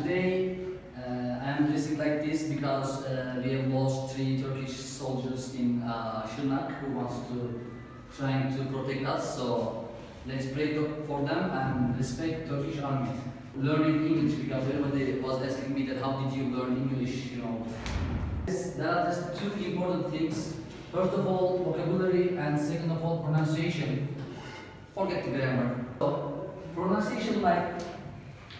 today I am dressing like this because we have lost 3 Turkish soldiers in Şırnak who wants to trying to protect us. So let's pray for them and respect Turkish army. Learning English, because everybody was asking me that how did you learn English, you know. There are just 2 important things. First of all, vocabulary, and second of all, pronunciation. Forget the grammar. So, pronunciation, like,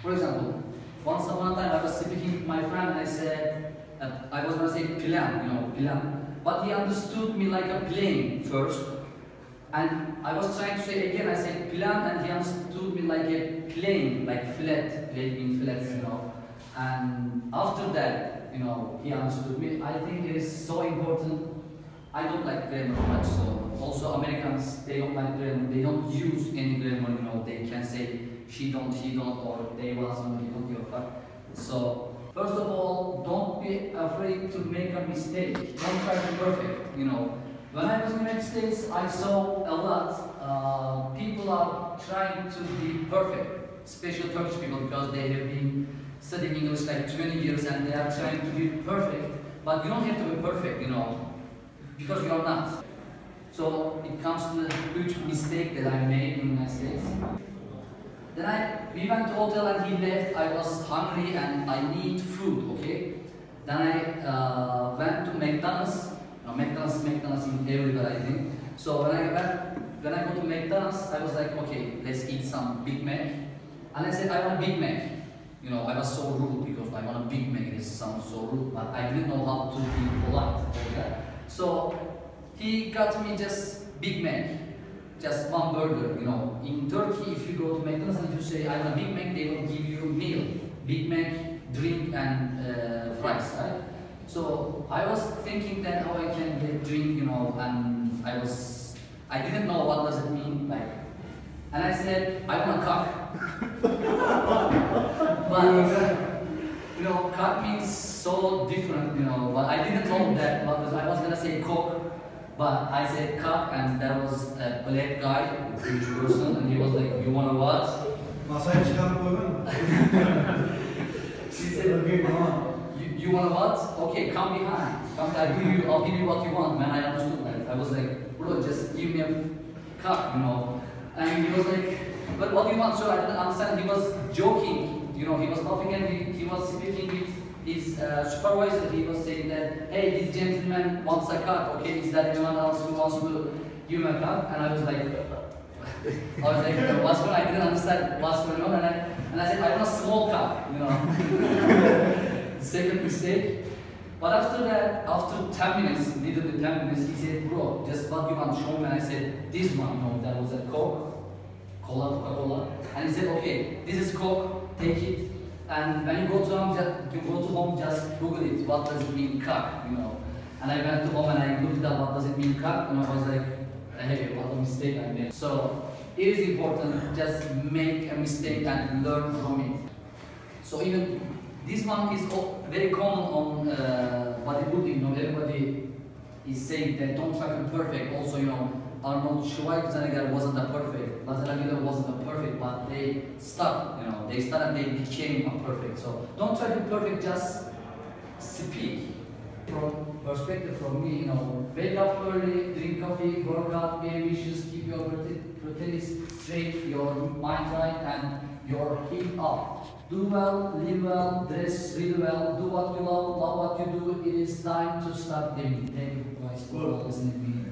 for example, once upon a time I was speaking with my friend and I said, I was going to say plan, you know, plan. But he understood me like a plane first. And I was trying to say again, I said plan, and he understood me like a plane, like flat, plane means flat, you know. And after that, you know, he understood me. I think it is so important. I don't like grammar much, so also Americans, they don't like grammar. They don't use any grammar, you know. They can say she don't, he don't, or they wasn't, he don't give a fuck. So first of all, don't be afraid to make a mistake. Don't try to be perfect, you know. When I was in the United States, I saw a lot. People are trying to be perfect, especially Turkish people, because they have been studying English like 20 years and they are trying to be perfect. But you don't have to be perfect, you know, because you are not. So it comes to the huge mistake that I made in the United States. Then we went to hotel and he left. I was hungry and I need food, okay? Then I went to McDonald's. McDonald's in everywhere, I think. So when I go to McDonald's, I was like, okay, let's eat some Big Mac. And I said, I want a Big Mac. You know, I was so rude because I want a Big Mac. It sounds so rude, but I didn't know how to be polite. Okay? So he got me just Big Mac, just one burger. You know, in Turkey, if you go to McDonald's and if you say I want a Big Mac, they will give you a meal, Big Mac, drink, and fries, right? So I was thinking that how I can get drink, you know, and I didn't know what does it mean, like, and I said, I want a cock. But, you know, cock means so different, you know, but I didn't know that, because I was gonna say cock, but I said cock, and there was a black guy, a British person, and he was like, you wanna what? Masaya çıkarıp koyman. He said, okay, come on. You want what? Okay, come behind. I'll give you what you want, man. I understood that. I was like, bro, just give me a cup, you know. And he was like, but what do you want? So I didn't understand. He was joking, you know. He was laughing, and he was speaking with his supervisor. He was saying that, hey, this gentleman wants a cup. Okay, is that anyone else who wants to give him a cup? And I was like, what's going on? I didn't understand what's going on. And I said, I want a small cup, you know. Second mistake. But after that, after 10 minutes, literally 10 minutes, he said, bro, just what you want, show me. And I said, this one, you know, that was a Coca-Cola. And he said, okay, this is Coke, take it. And when you go to home, just Google it, what does it mean, cock, you know. And I went to home and I looked up what does it mean, cock, and I was like, hey, what a mistake I made. So it is important, just make a mistake and learn from it. So even this one is very common on bodybuilding. You know, everybody is saying that don't try to be perfect. Also, you know, Arnold Schwarzenegger wasn't a perfect. Nasıl wasn't a perfect, but they stuck. You know, they started, they became a perfect. So don't try to be perfect. Just speak from perspective from me. You know, wake up early, drink coffee, work out, be ambitious, keep your routine straight, your mind right, and your heat up. Do well, live well, dress really well, do what you love what you do. It is time to start living. Thank you guys for listening to me.